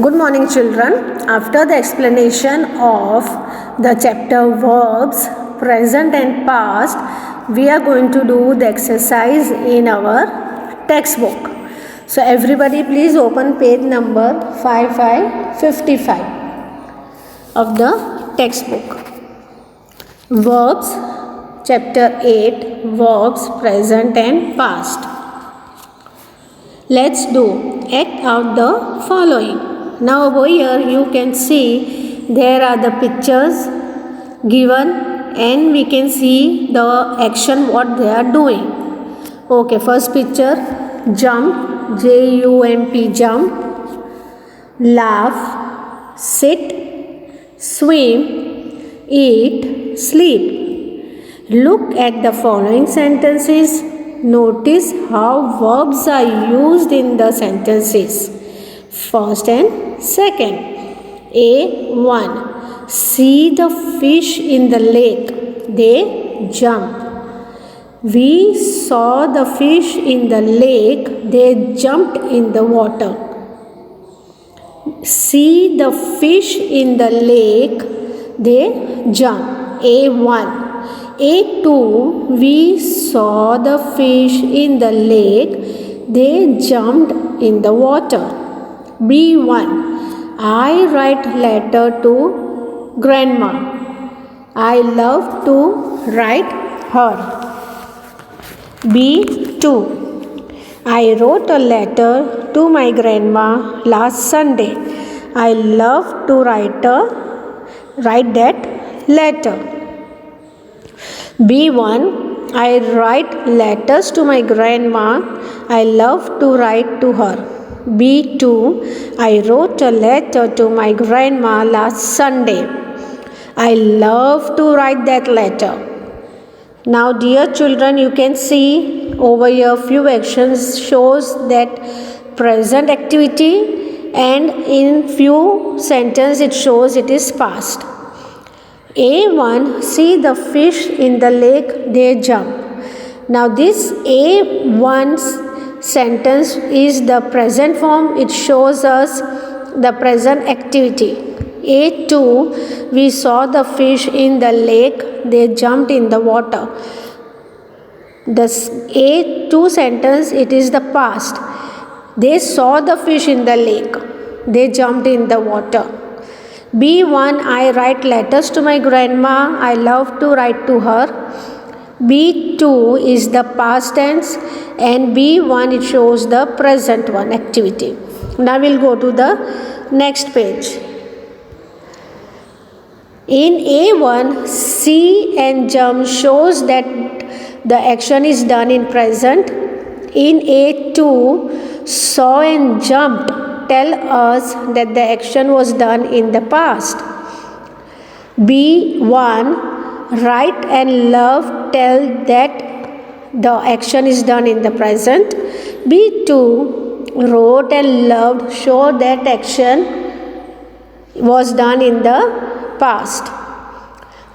Good morning, children. After the explanation of the chapter verbs, present and past, we are going to do the exercise in our textbook. So, everybody, please open page number 5555 of the textbook. Verbs, chapter 8, verbs, present and past. Let's do act out the following. Now over here you can see there are the pictures given and we can see the action what they are doing. Okay, first picture, jump, J-U-M-P, jump, laugh, sit, swim, eat, sleep. Look at the following sentences. Notice how verbs are used in the sentences. First and second. A1. See the fish in the lake. They jump. We saw the fish in the lake. They jumped in the water. See the fish in the lake. They jump. A1. A2, we saw the fish in the lake, they jumped in the water. B1, I write letter to grandma. I love to write her. B2, I wrote a letter to my grandma last Sunday. I love to write that letter. B1, I write letters to my grandma. I love to write to her. B2, I wrote a letter to my grandma last Sunday. I love to write that letter. Now, dear children, you can see over here few actions shows that present activity, and in few sentences it shows it is past. A1, see the fish in the lake, they jump. Now this A1 sentence is the present form, it shows us the present activity. A2, we saw the fish in the lake, they jumped in the water. The A2 sentence, it is the past. They saw the fish in the lake, they jumped in the water. B1, I write letters to my grandma. I love to write to her. B2 is the past tense and B1 it shows the present one activity. Now we'll go to the next page. In A1, see and jump shows that the action is done in present. In A2, saw and jumped tell us that the action was done in the past. B1, write and love tell that the action is done in the present. B2, wrote and loved show that action was done in the past.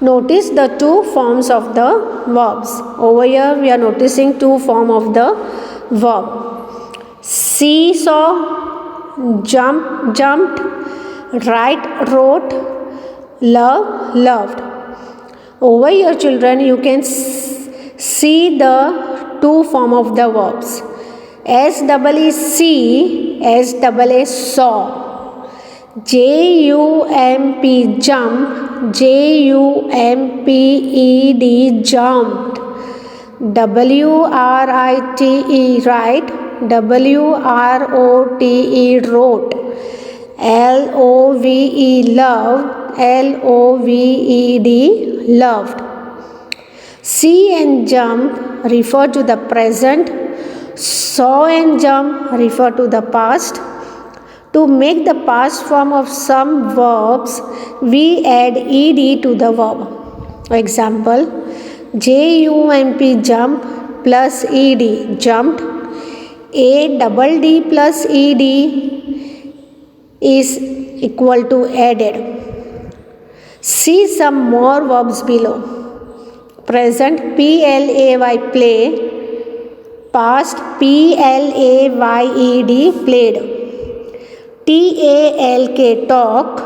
Notice the two forms of the verbs. Over here we are noticing two forms of the verb. See, saw, jumped, write, wrote, love, loved. Over here children you can see the two form of the verbs. S-double-E see, S-double-A saw. J-U-M-P jump, J-U-M-P-E-D jumped. W-R-I-T-E write, W-R-O-T-E wrote. L-O-V-E loved, L-O-V-E-D loved. See and jump refer to the present. Saw and jump refer to the past. To make the past form of some verbs, we add ed to the verb. Example, J-U-M-P jump plus ed jumped. A-double-D plus ed is equal to added. See some more verbs below. Present, P-L-A-Y play. Past, P-L-A-Y-E-D played. Talk, talked,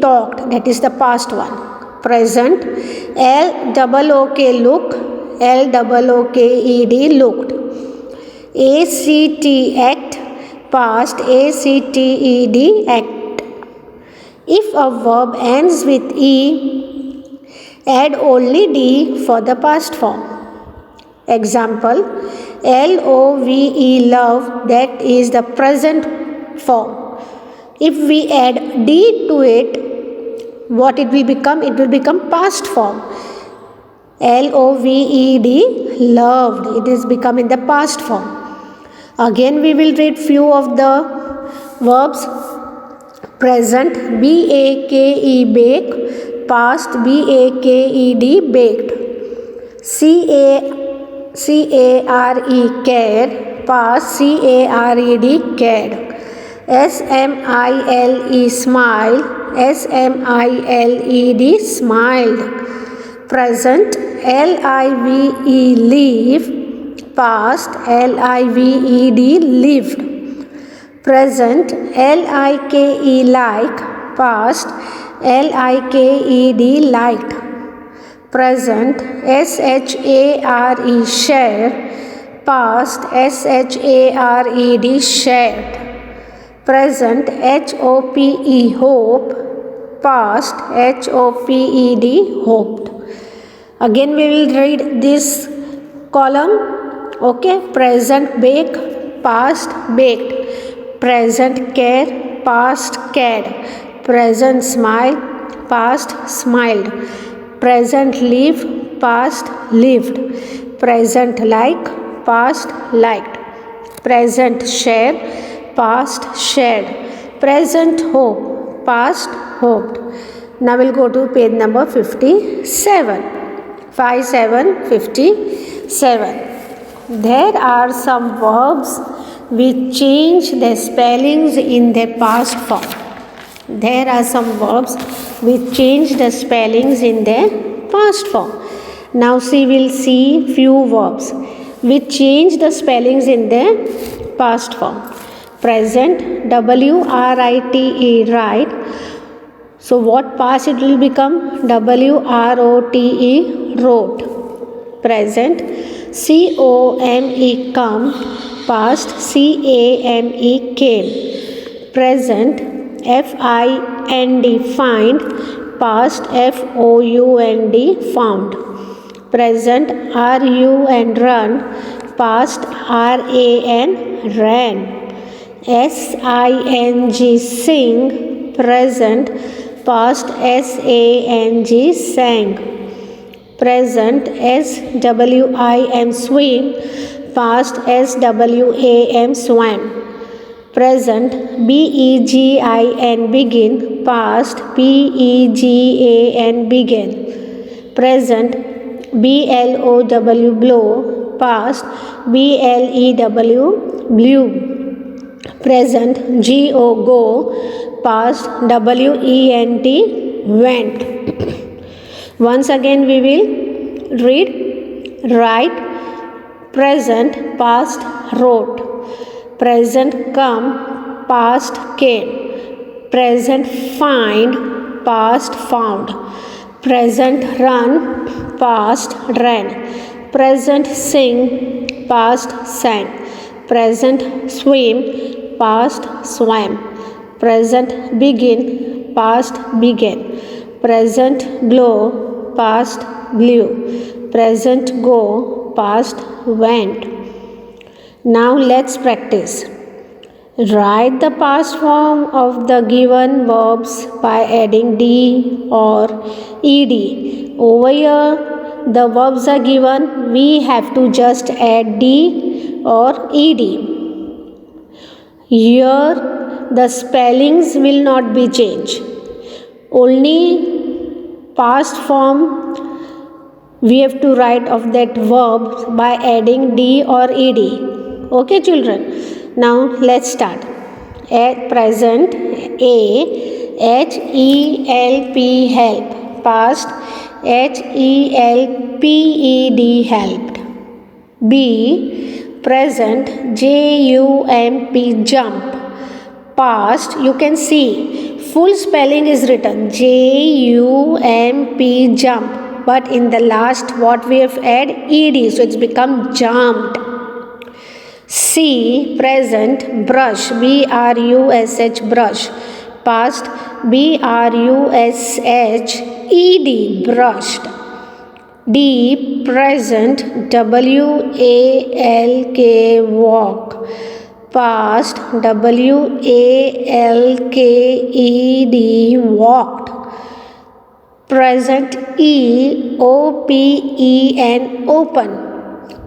talked, that is the past one. Present, look, looked, looked. Act, past, act. If a verb ends with e, add only d for the past form. Example, love, love, that is the present form. If we add d to it, what it will become? It will become past form. Loved, loved, it is become in the past form. Again we will read few of the verbs. Present, bake, bake, past, baked, baked. Care, care, past, cared, cared. Smile, smile, smiled, smiled. Present, live, past, lived. Present, like, past, liked. Present, share, past, shared. Present, hope, past, hoped. Again we will read this column. Okay, present, bake, past, baked. Present, care, past, cared. Present, smile, past, smiled. Present, live, past, lived. Present, like, past, liked. Present, share, past, shared. Present, hope, past, hoped. Now we'll go to page number 57. 57. There are some verbs which change their spellings in their past form. There are some verbs which change the spellings in their past form. Now we'll see few verbs which change the spellings in their past form. Present, write, write. So what past it will become? wrote, wrote. Present, come, past, came. Present, find, past, found. Present, run, past, ran. Sing, present, past, sang. Present, swim, past, swam. Present, begin, past, began. Present, blow, past, blew. Present, go, past, went. Once again we will read. Write, present, past, wrote. Present, come, past, came. Present, find, past, found. Present, run, past, ran. Present, sing, past, sang. Present, swim, past, swam. Present, begin, past, began. Present, blow, past, blew. Present, go, past, went. Now let's practice. Write the past form of the given verbs by adding d or ed. Over here the verbs are given, we have to just add d or ed. Here the spellings will not be changed. Only past form we have to write of that verb by adding d or ed. Okay children, now let's start. At present, help, help. Past, helped. B, present, jump, jump. Past, you can see full spelling is written jump, jump, but in the last what we have add ed, so it's become jumped. C, present, brush, brush, brush. Past, brushed, brushed. D, present, walk, walk. Past, walked, walked. Present, open, open.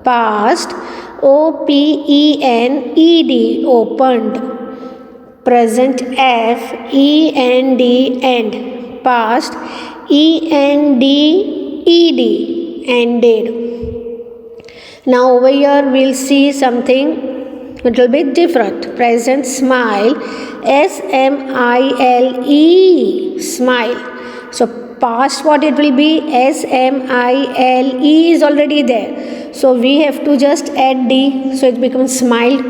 Past, opened, opened. Present, end, end. Past, ended, ended. Now over here we'll see something little bit different. Present, smile, smile, smile. So past, what it will be? smile is already there, so we have to just add d, so it becomes smiled.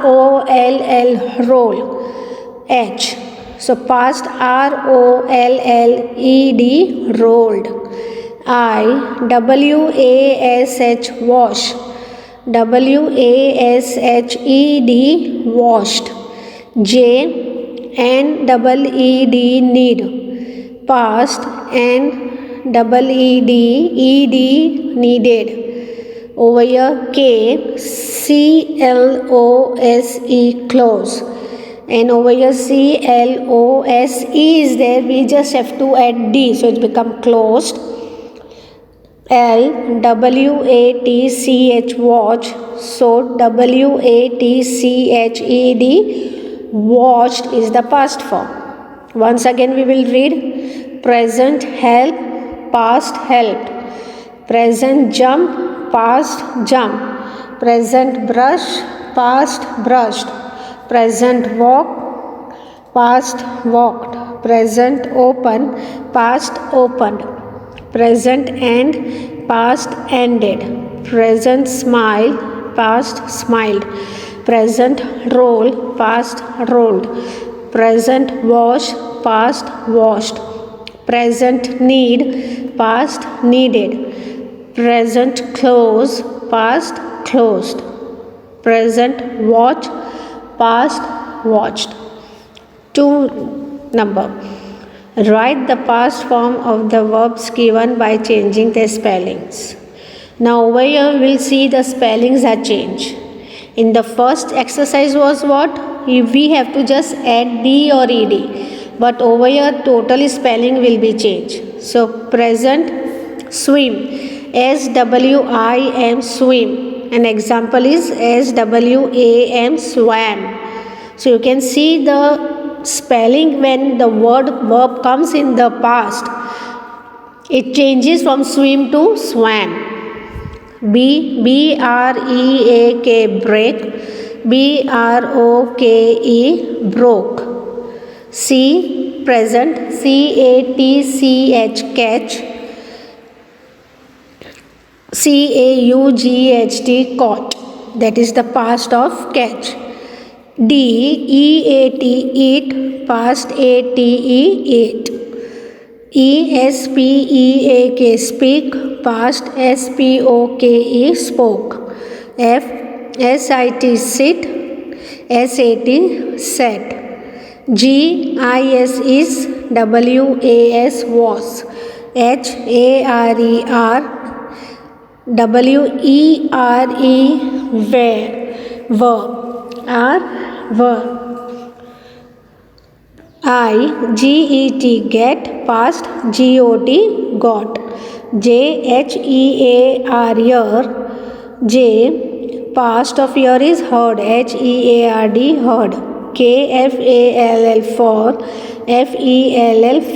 roll, roll. H, so past, rolled, rolled. I, wash, wash. washed, washed. J, need, need. Past, ed, needed. Over here, K, close, close. And over here, close is there, we just have to add d, so it's become closed. L, watch, so watched, watched is the past form. Once again we will read. Present, help, past, helped. Present, jump, past, jump. Present, brush, past, brushed. Present, walk, past, walked. Present, open, past, opened. Present, end, past, ended. Present, smile, past, smiled. Present, roll, past, rolled. Present, wash, past, washed. Present, need, past, needed. Present, close, past, closed. Present, watch, past, watched. 2 number. Write the past form of the verbs given by changing their spellings. Now over here we will see the spellings are changed. In the first exercise was what? We have to just add d or ed. But over here totally spelling will be changed. So present, swim, swim, swim. An example is swam, swam. So you can see the spelling when the verb comes in the past, it changes from swim to swam. break, break. broke. C, present, catch. caught, that is the past of catch. D, eat, past, ate, ate. speak, speak, past, spoke, spoke. F, sit, sit, sat, sat. Gis is, was, was. Harer, were, were. Get, past, got. Year, J, past of year is heard, heard. Fall,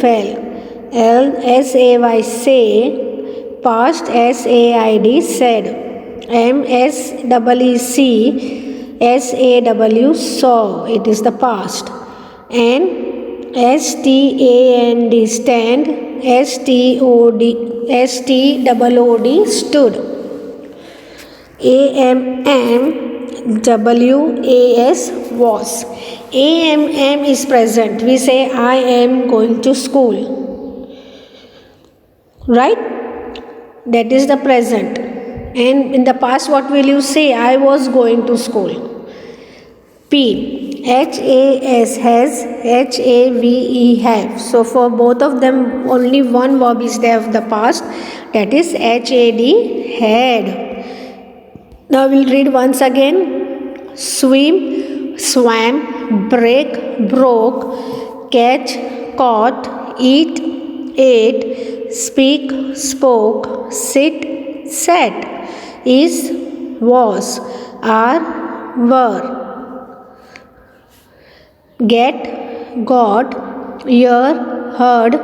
fell. Say, past, said. Saw, it is the past. And stand, stand. Stood. AMMWAS, was. AMM is present. We say I am going to school. Right? That is the present. And in the past, what will you say? I was going to school. P. HAS, has. HAVE, have. So for both of them, only one verb is there of the past. That is HAD, had. Now we'll read once again. Swim, swam. Break, broke. Catch, caught. Eat, ate. Speak, spoke. Sit, sat. Is, was. Are, were. Get, got. Hear, heard.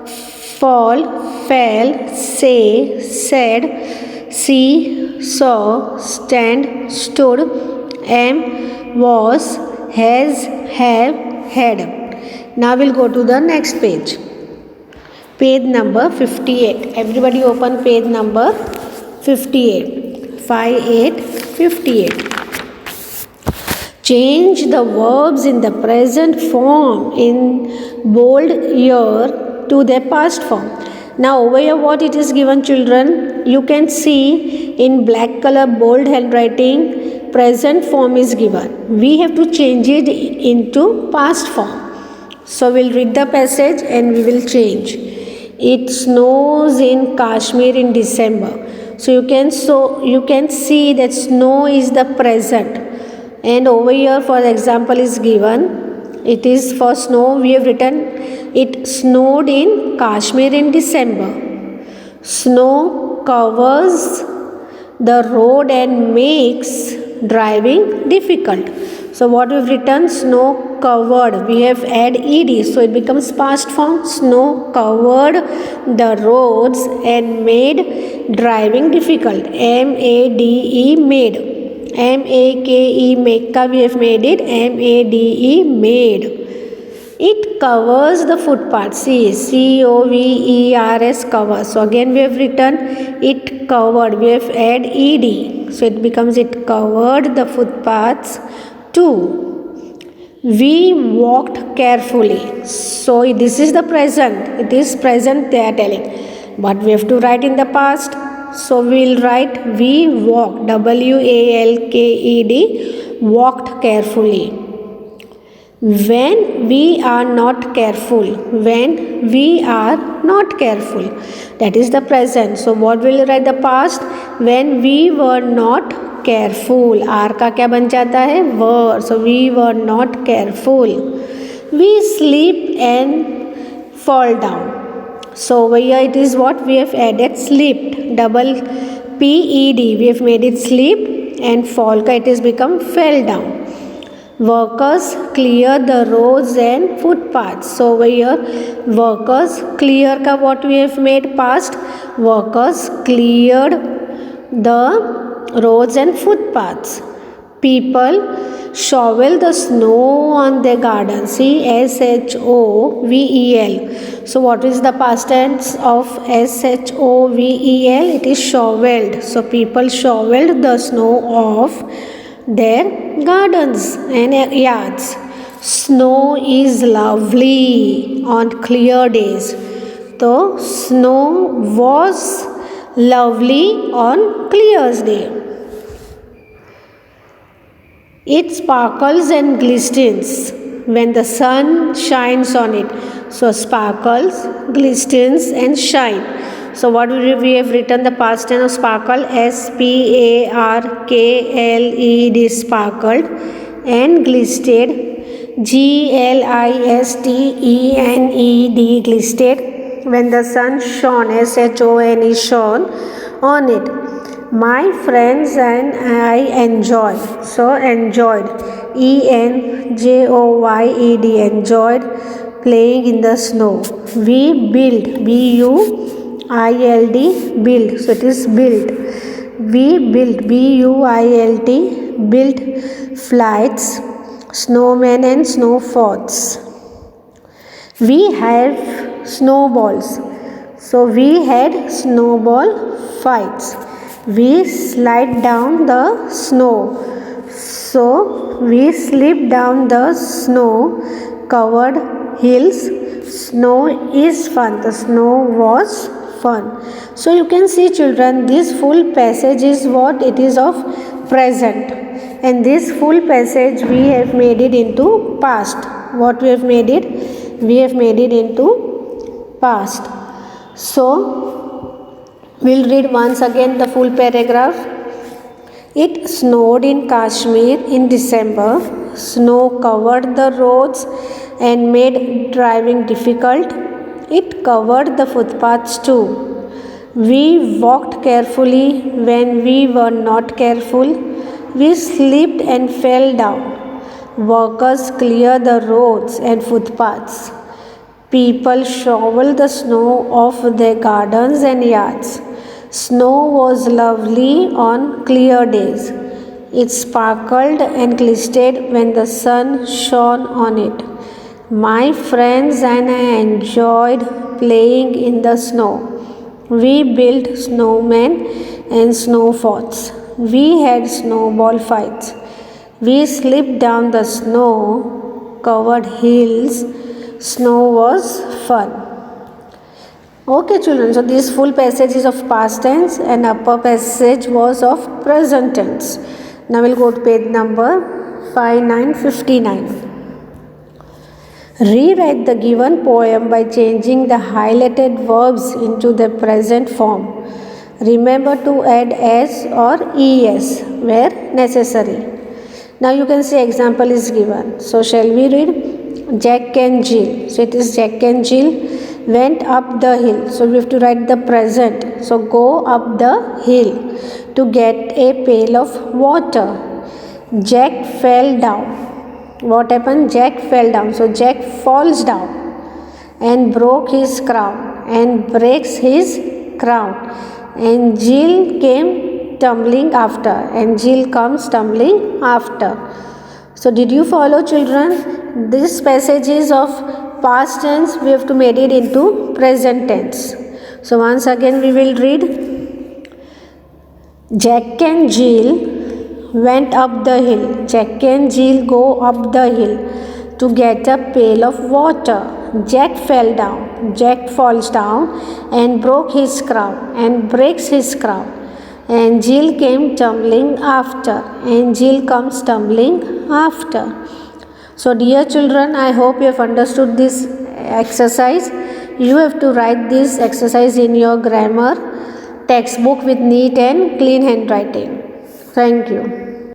Fall, fell. Say, said. See, saw. Stand, stood. Am, was. Has, have, had. Now we'll go to the next page. Page number 58. Everybody open page number 58. 58. Change the verbs in the present form in bold year to their past form. Now over here what it is given, children? You can see in black color bold handwriting, present form is given. We have to change it into past form. So we'll read the passage and we will change. It snows in Kashmir in December. So you can see that snow is the present. And over here for example is given. It is for snow. We have written it snowed in Kashmir in December. Snow covers the road and makes driving difficult. So what we've written, snow covered. We have add ed, so it becomes past form. Snow covered the roads and made driving difficult. MADE, made. MAKE, make ka we have made it. MADE, made. It covers the footpath. See, COVERS, covers. So again we have written it covered. We have add ed, so it becomes it covered the footpaths too. We walked carefully. So this is the present. It is present they are telling, but we have to write in the past. So we'll write we walked, WALKED, walked carefully. When we are not careful. When we are not careful. That is the present. So what will you write the past? When we were not careful. R का क्या बन जाता है? Were. So we were not careful. We sleep and fall down. So over here it is what we have added, slept, double PED. We have made it sleep, and fall ka it is become fell down. Workers clear the roads and footpaths. So over here workers clear ka what we have made past. Workers cleared the roads and footpaths. People shovel the snow on their garden. SHOVEL. So what is the past tense of SHOVEL? It is shoveled. So people shoveled the snow off their gardens and yards. Snow is lovely on clear days. So snow was lovely on clear day. It sparkles and glistens when the sun shines on it. So sparkles, glistens and shine. So what we have written the past tense of sparkle? SPARKLED, sparkled, and glistered, GLISTENED, glistered, when the sun shone, SHONE, shone on it. My friends and I enjoy. So enjoyed, ENJOYED, enjoyed playing in the snow. We build, BUILD, build. So it is built. We built, BUILT, built flights, snowmen and snow forts. We have snowballs. So we had snowball fights. We slide down the snow. So we slip down the snow covered hills. Snow is fun. The snow was fun. So you can see, children, this full passage is what it is of present, and this full passage we have made it into past. What we have made it? We have made it into past. So we'll read once again the full paragraph. It snowed in Kashmir in December. Snow covered the roads and made driving difficult. It covered the footpaths too. We walked carefully when we were not careful. We slipped and fell down. Workers cleared the roads and footpaths. People shoveled the snow off their gardens and yards. Snow was lovely on clear days. It sparkled and glistened when the sun shone on it. My friends and I enjoyed playing in the snow. We built snowmen and snow forts. We had snowball fights. We slipped down the snow covered hills. Snow was fun. Okay, children, so this full passage is of past tense and upper passage was of present tense. Now we'll go to page number 5959. Rewrite the given poem by changing the highlighted verbs into the present form. Remember to add s or es where necessary. Now you can see example is given. So shall we read? Jack and Jill. So it is Jack and Jill went up the hill. So we have to write the present. So go up the hill to get a pail of water. Jack fell down. What happened? Jack fell down. So Jack falls down and broke his crown and breaks his crown. And Jill came tumbling after. And Jill comes tumbling after. So did you follow, children? This passage is of past tense. We have to make it into present tense. So once again we will read. Jack and Jill went up the hill. Jack and Jill go up the hill to get a pail of water. Jack fell down. Jack falls down and broke his crown and breaks his crown. And Jill came tumbling after. And Jill comes tumbling after. So dear children, I hope you have understood this exercise. You have to write this exercise in your grammar textbook with neat and clean handwriting. Thank you.